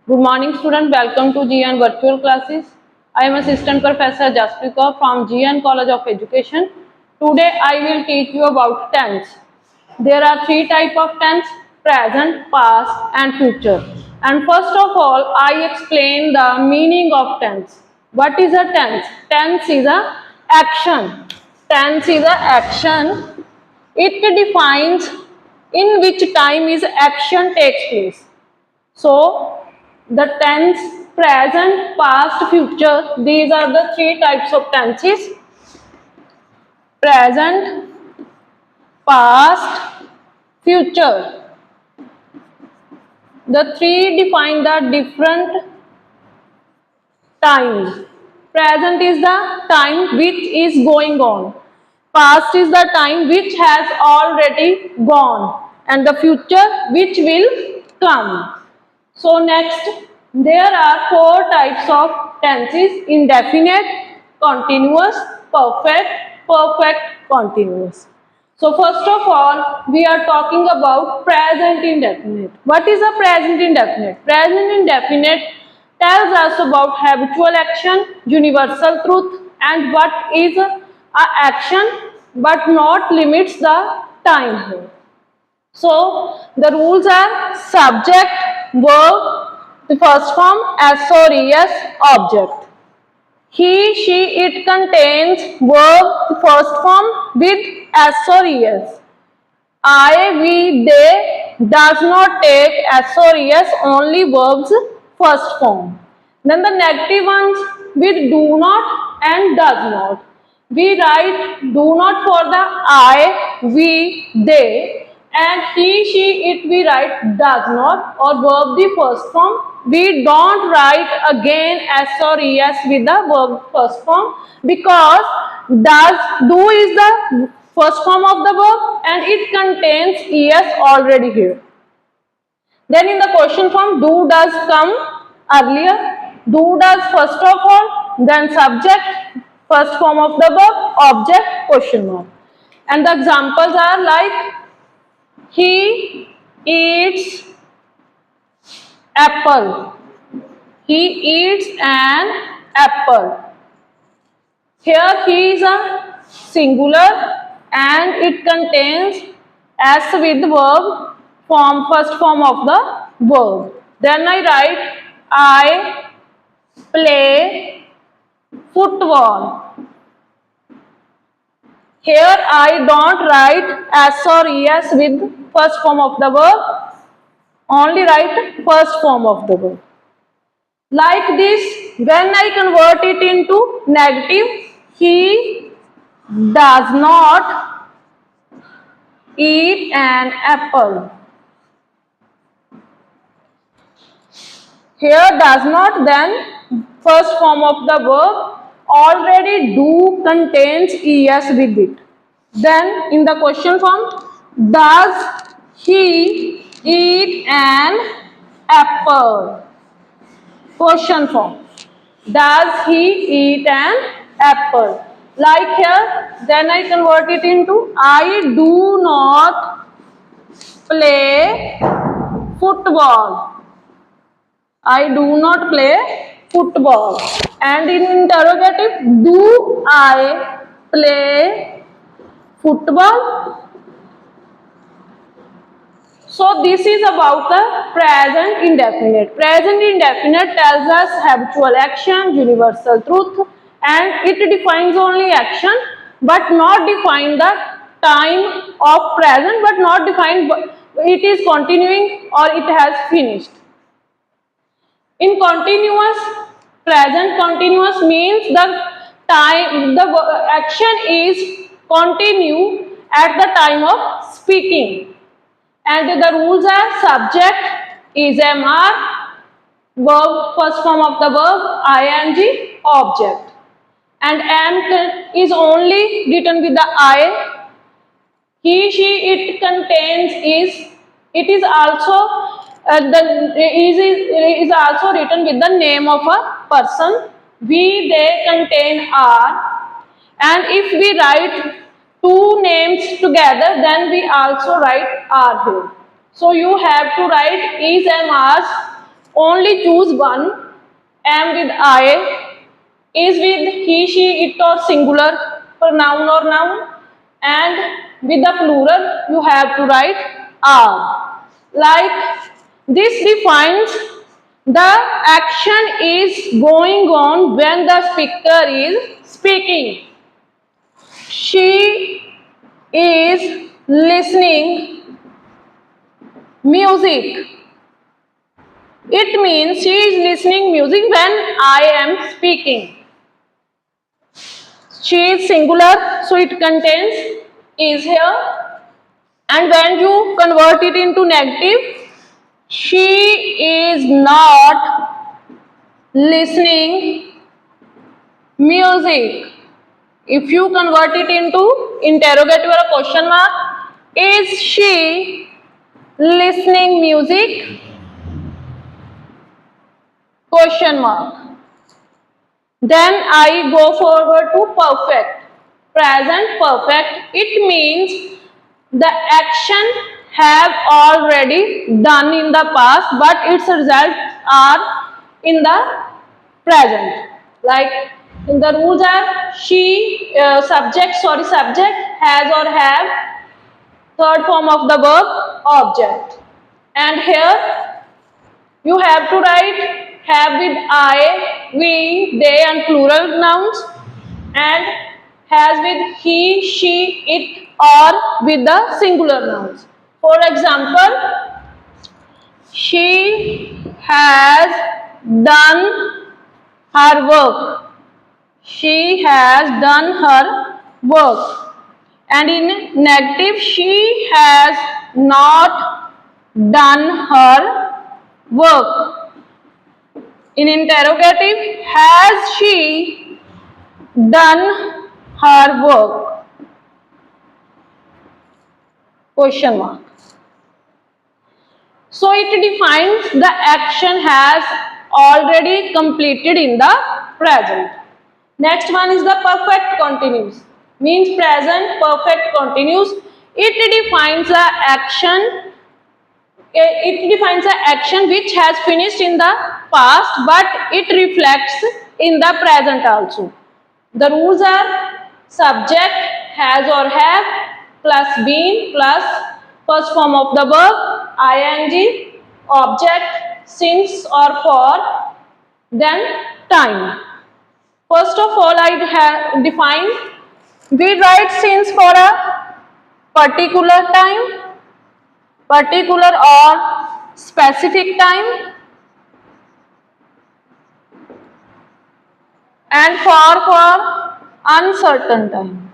Good morning student, welcome to GN virtual classes. I am assistant professor Jaspika from GN College of Education. Today I will teach you about tense. There are three types of tense: present, past and future. And first of all, I explain the meaning of tense. What is a tense? Tense is a action. Tense is a action. It defines in which time is action takes place. So, the tense, present, past, future, these are the three types of tenses: present, past, future. The three define the different times. Present is the time which is going on. Past is the time which has already gone. And the future which will come. So next, there are four types of tenses: indefinite, continuous, perfect, continuous. So first of all, we are talking about present indefinite. What is a present indefinite? Present indefinite tells us about habitual action, universal truth, and what is a action but not limits the time here. So the rules are subject, verb, the first form, s or es, object. He, she, it contains verb, first form with s or es. I, we, they does not take s or es, only verbs first form. Then the negative ones with do not and does not. We write do not for the I, we, they, and he, she, it we write does not or verb the first form. We don't write again s or es with the verb first form because do is the first form of the verb and it contains es already here. Then in the question form, do does come earlier. Do does first of all, then subject, first form of the verb, object, question mark. And the examples are like he eats apple. He eats an apple. Here he is a singular and it contains s with verb form, first form of the verb. Then I write I play football. Here I don't write s or es with first form of the verb, only write first form of the verb. Like this, when I convert it into negative, he does not eat an apple. Here does not, then first form of the verb, already do contains es with it. Then in the question form, does he eat an apple? Question form, does he eat an apple? Like here, then I convert it into I do not play football. I do not play football. And in interrogative, do I play football? So this is about the present indefinite. Present indefinite tells us habitual action, universal truth, and it defines only action but not define the time of present, but not define it is continuing or it has finished. In continuous, present continuous means the time, the action is continue at the time of speaking. And the rules are subject is mr, verb, first form of the verb, ing, object. And am is only written with the I. He, she, it contains is. It is also is also written with the name of a person. We, they contain are. And if we write two names together, then we also write are here. So you have to write is and are Only choose one. Am with I. Is with he, she, it or singular pronoun or noun. And with the plural, you have to write are. Like this defines the action is going on when the speaker is speaking. She is listening music. It means she is listening music when I am speaking. She is singular, so it contains is here. And when you convert it into negative, she is not listening music. If you convert it into interrogative or a question mark, is she listening music? Question mark. Then I go forward to perfect. Present perfect. It means the action have already done in the past, but its results are in the present. Like in the rules are subject has or have, third form of the verb object. And here you have to write have with I, we, they and plural nouns, and has with he, she, it or with the singular nouns. For example, she has done her work. She has done her work. And in negative, she has not done her work. In interrogative, has she done her work? Question mark. So it defines the action has already completed in the present. Next one is the perfect continuous. Means present perfect continuous. It defines the action. It defines the action which has finished in the past, but it reflects in the present also. The rules are subject has or have plus been plus first form of the verb ing, object since or for, then time. First of all, I have defined, we write since for a particular time, particular or specific time, and for uncertain time.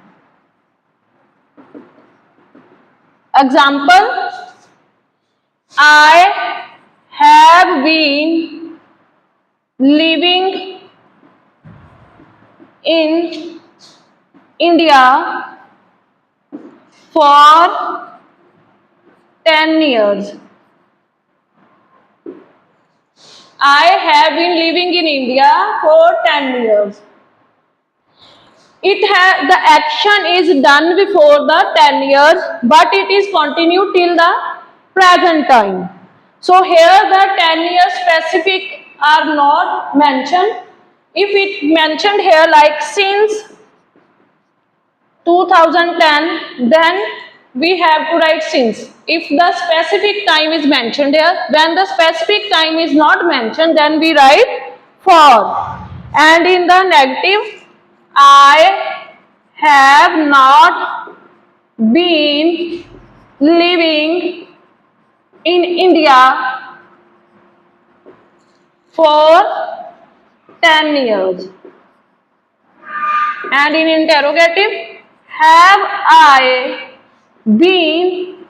Example, I have been living in India for 10 years. I have been living in India for 10 years. The action is done before the 10 years, but it is continued till the present time. So here the 10 years specific are not mentioned. If it mentioned here like since 2010, then we have to write since. If the specific time is mentioned here, when the specific time is not mentioned, then we write for. And in the negative, I have not been living in India for 10 years. And in interrogative, have I been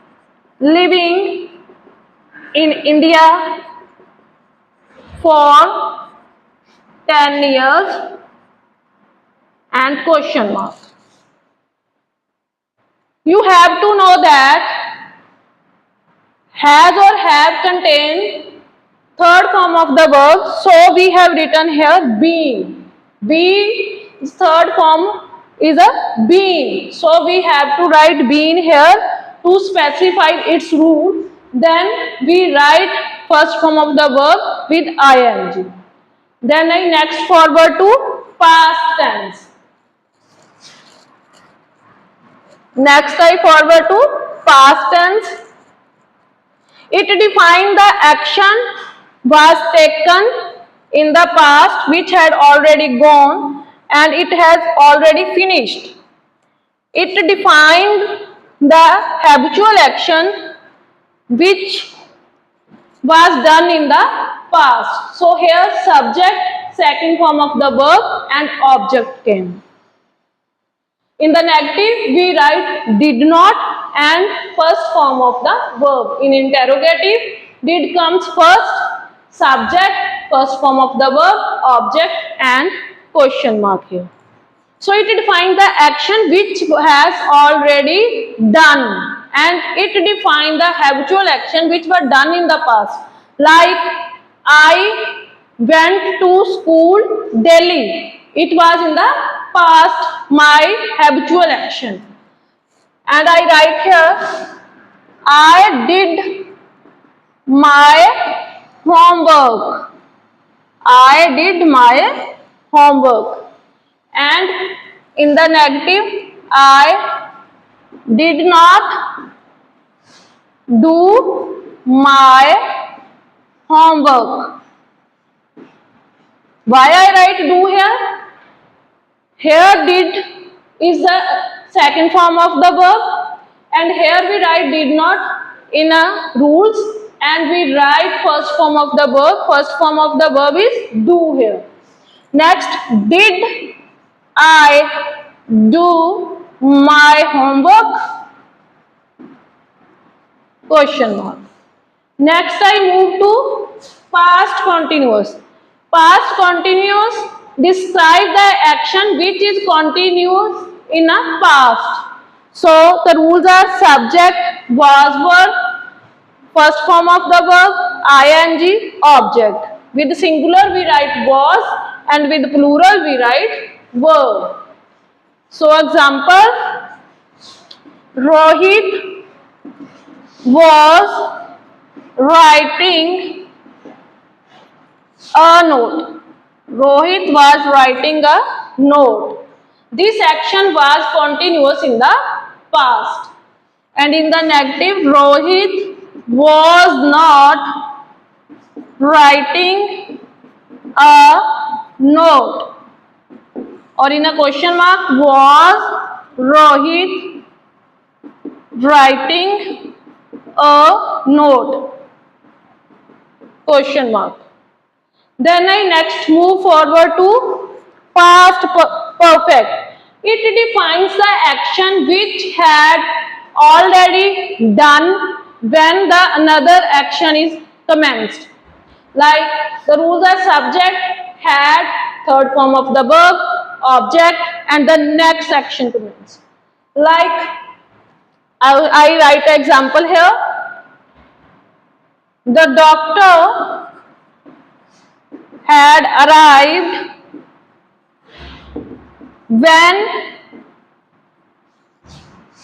living in India for 10 years? And question mark. You have to know that has or have contain third form of the verb, so we have written here been. Be third form is a been, so we have to write been here to specify its rule. Then we write first form of the verb with ing. Then I next forward to past tense. Next I forward to past tense. It defines the action was taken in the past which had already gone and it has already finished. It defined the habitual action which was done in the past. So here subject, second form of the verb and object came. In the negative, we write did not and first form of the verb. In interrogative, did comes first, subject, first form of the verb, object and question mark here. So it defines the action which has already done and it defines the habitual action which were done in the past. Like I went to school daily. It was in the past my habitual action. And I write here I did my homework. I did my homework. And in the negative, I did not do my homework. Why I write do here? Here did is the second form of the verb and here we write did not in a rules and we write first form of the verb. First form of the verb is do here. Next, did I do my homework? Question mark. Next I move to past continuous. Past continuous describe the action which is continuous in a past. So the rules are subject, was verb, first form of the verb, ing, object. With singular we write was and with plural we write were. So example, Rohit was writing a note. Rohit was writing a note. This action was continuous in the past. And in the negative, Rohit was not writing a note. Or in a question mark, was Rohit writing a note? Question mark. Then I next move forward to past perfect. It defines the action which had already done when the another action is commenced. Like the rules are subject, had, third form of the verb, object and the next action commenced. Like I write an example here. The doctor had arrived when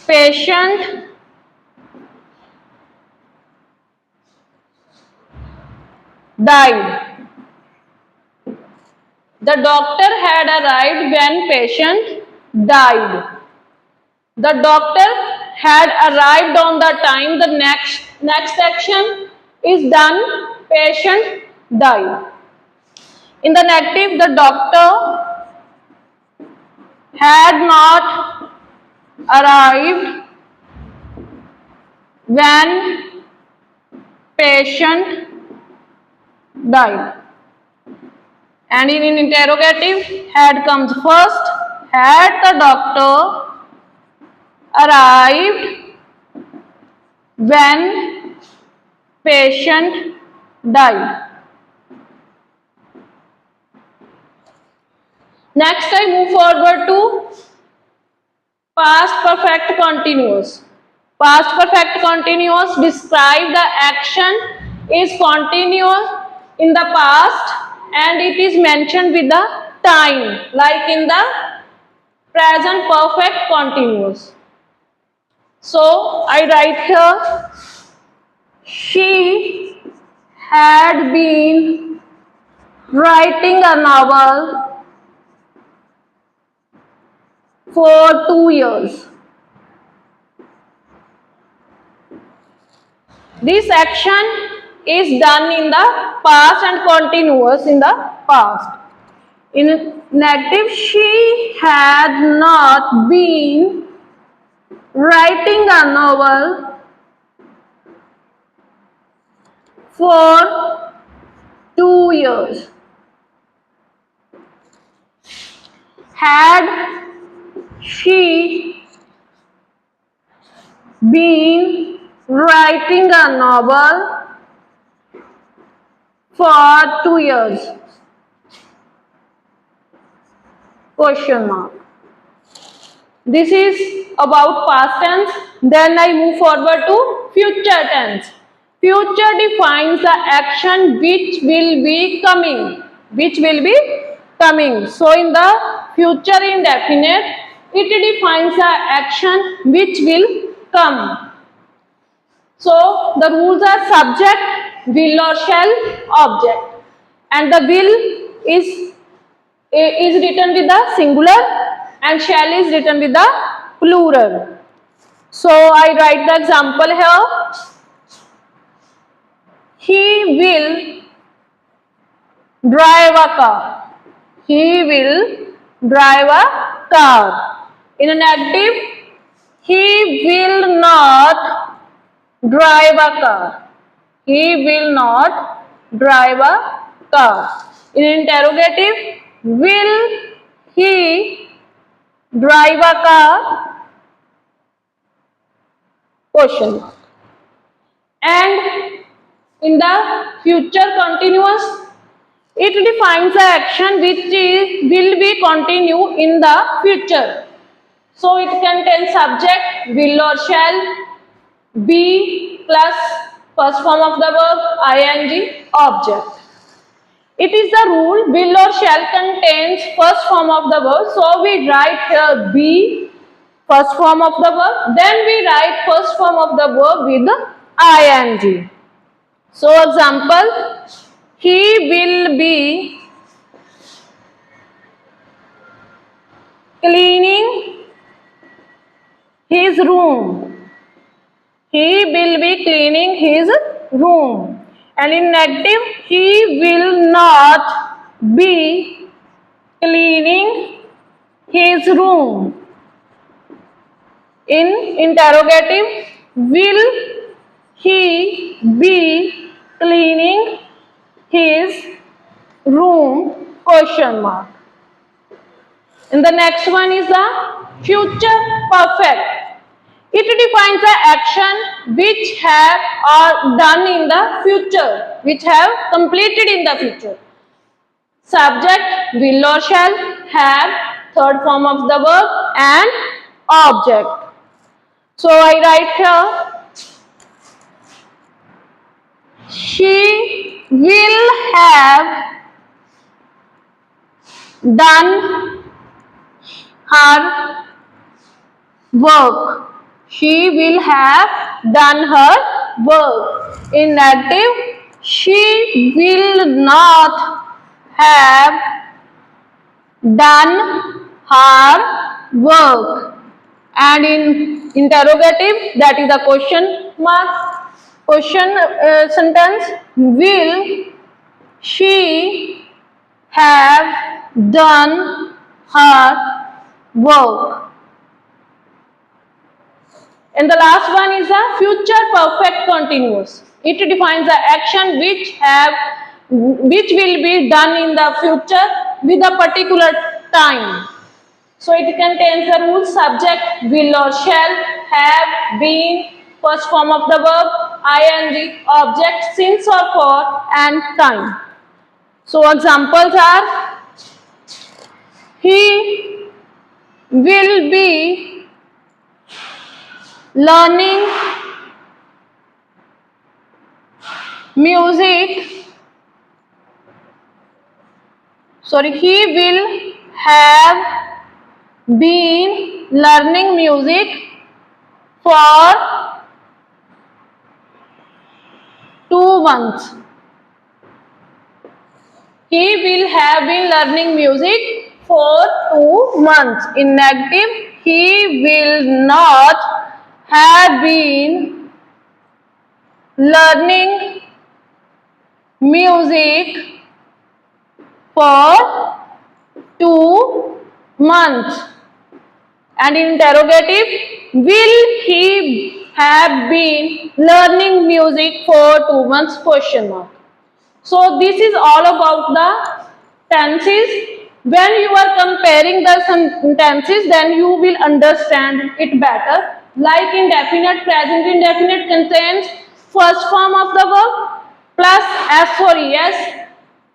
patient died. The doctor had arrived when patient died. The doctor had arrived on the time the next action is done, patient died. In the negative, the doctor had not arrived when patient died. And in interrogative, had comes first. Had the doctor arrived when patient died? Next, I move forward to past perfect continuous. Past perfect continuous describe the action is continuous in the past and it is mentioned with the time, like in the present perfect continuous. So I write here, she had been writing a novel for 2 years. This action is done in the past and continuous in the past. In negative, she had not been writing a novel for 2 years. Had she been writing a novel for 2 years? Question mark. This is about past tense. Then I move forward to future tense. Future defines the action which will be coming. Which will be coming. So in the future indefinite, it defines the action which will come. So the rules are subject, will or shall, object. And the will is written with the singular and shall is written with the plural. So I write the example here. He will drive a car. He will drive a car. In a negative, he will not drive a car. He will not drive a car. In interrogative, will he drive a car? Question mark. And in the future continuous, it defines the action which will be continue in the future. So it contains subject, will or shall, be plus first form of the verb, ing, object. It is the rule, will or shall contains first form of the verb. So we write here be, first form of the verb. Then we write first form of the verb with ing. So example, he will be cleaning his room. He will be cleaning his room. And in negative, he will not be cleaning his room. In interrogative, will he be cleaning his room? Question mark. And the next one is the future perfect. It defines the action which have or done in the future, which have completed in the future. Subject, will or shall, have, third form of the verb, and object. So I write here, she will have done her work. She will have done her work. In negative, she will not have done her work. And in interrogative, that is the question mark, question sentence, will she have done her work? And the last one is the future perfect continuous. It defines the action which will be done in the future with a particular time. So it contains the rule subject, will or shall, have, been, first form of the verb, ing, object, since or for, and time. So examples are, he will be learning music. He will have been learning music for 2 months. He will have been learning music for 2 months. In negative, he will not have been learning music for 2 months. And in interrogative, will he have been learning music for 2 months? Question mark. So this is all about the tenses. When you are comparing the sentences, then you will understand it better. Like indefinite, present indefinite contains first form of the verb plus s or es,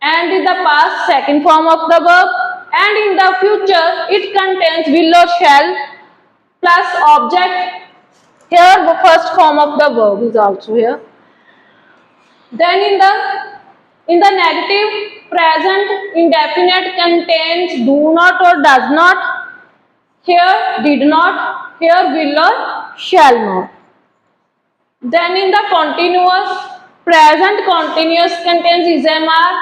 and in the past second form of the verb, and in the future it contains will or shall plus object. Here the first form of the verb is also here. Then in the negative, present indefinite contains do not or does not. Here did not, here will or shall not. Then in the continuous, present continuous contains is MR,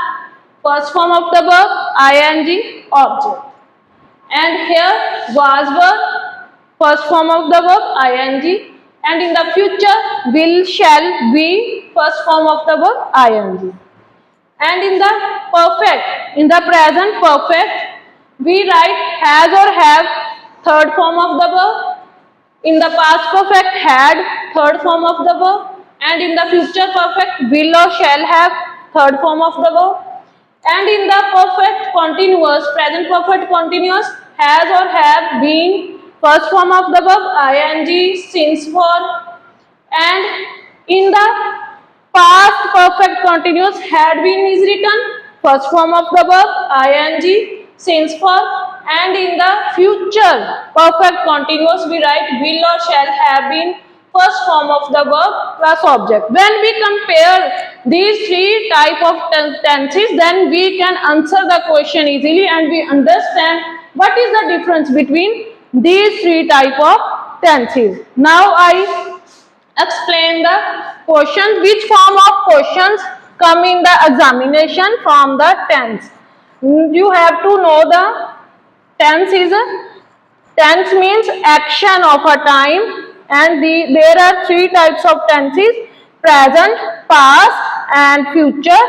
first form of the verb, ing, object. And here was verb, first form of the verb, ing. And in the future, will, shall be, first form of the verb, ing. And in the perfect, in the present perfect, we write has or have, third form of the verb. In the past perfect, had, third form of the verb. And in the future perfect, will or shall have, third form of the verb. And in the perfect continuous, present perfect continuous, has or have been, first form of the verb, ing, since for. And in the past perfect continuous, had been is written, first form of the verb, ing, since for. And in the future perfect continuous, we write will or shall have been, first form of the verb plus object. When we compare these three type of tenses, then we can answer the question easily and we understand what is the difference between these three type of tenses. Now I explain the questions, which form of questions come in the examination from the tense. You have to know the tense is tense means action of a time, and there are three types of tenses: present, past and future,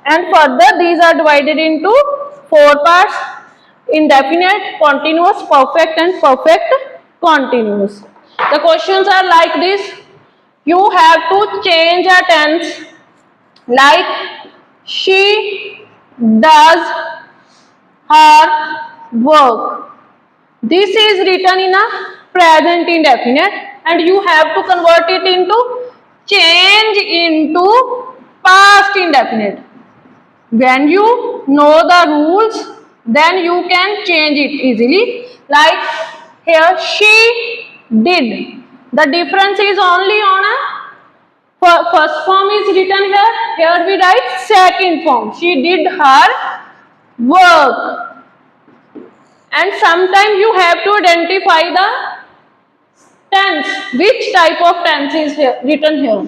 and further these are divided into 4 parts: indefinite, continuous, perfect and perfect continuous. The questions are like this. You have to change a tense, like she does her work. This is written in a present indefinite and you have to convert it into change into past indefinite. When you know the rules, then you can change it easily. Like here, she did. The difference is only on a first form is written here. Here we write second form. She did her work. And sometimes you have to identify the tense, which type of tense is here, written here.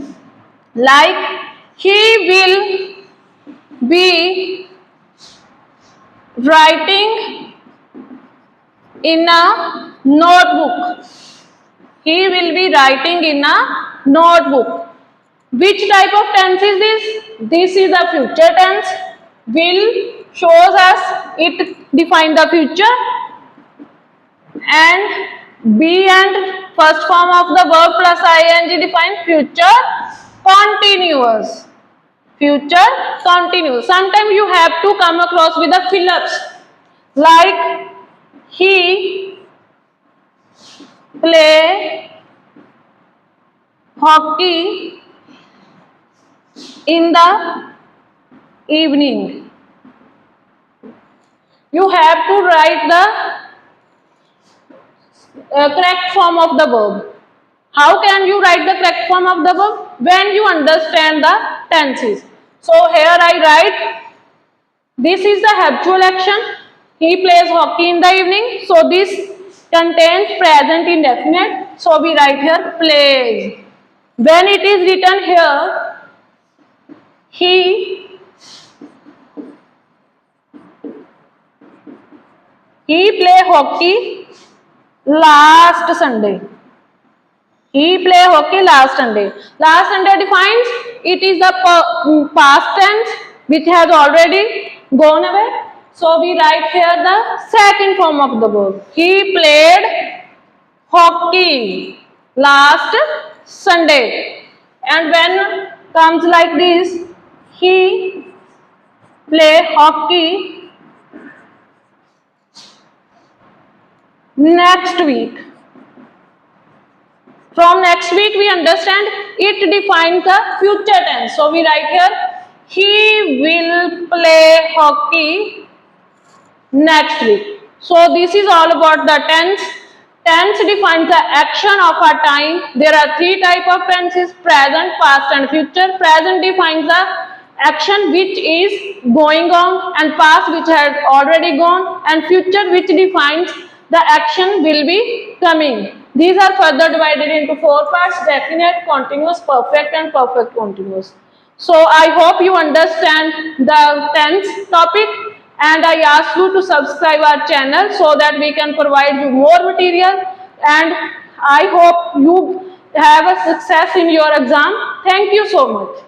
Like he will be writing in a notebook. He will be writing in a notebook. Which type of tense is this? This is the future tense. Will shows us it define the future, and be and first form of the verb plus ing define future continuous. Future continuous. Sometimes you have to come across with the fill-ups, like he play hockey in the evening. You have to write the correct form of the verb. How can you write the correct form of the verb? When you understand the tenses. So here I write, this is the habitual action. He plays hockey in the evening. So this contains present indefinite. So we write here plays. When it is written here, he He play hockey last Sunday. He play hockey last Sunday. Last Sunday defines it is the past tense which has already gone away. So we write here the second form of the verb. He played hockey last Sunday. And when comes like this, he play hockey next week. From next week we understand it defines the future tense. So we write here he will play hockey next week. So this is all about the tense. Tense defines the action of a time. There are three types of tenses: present, past and future. Present defines the action which is going on, and past which has already gone, and future which defines the action will be coming. These are further divided into 4 parts: definite, continuous, perfect and perfect continuous. So I hope you understand the tense topic, and I ask you to subscribe our channel so that we can provide you more material, and I hope you have a success in your exam. Thank you so much.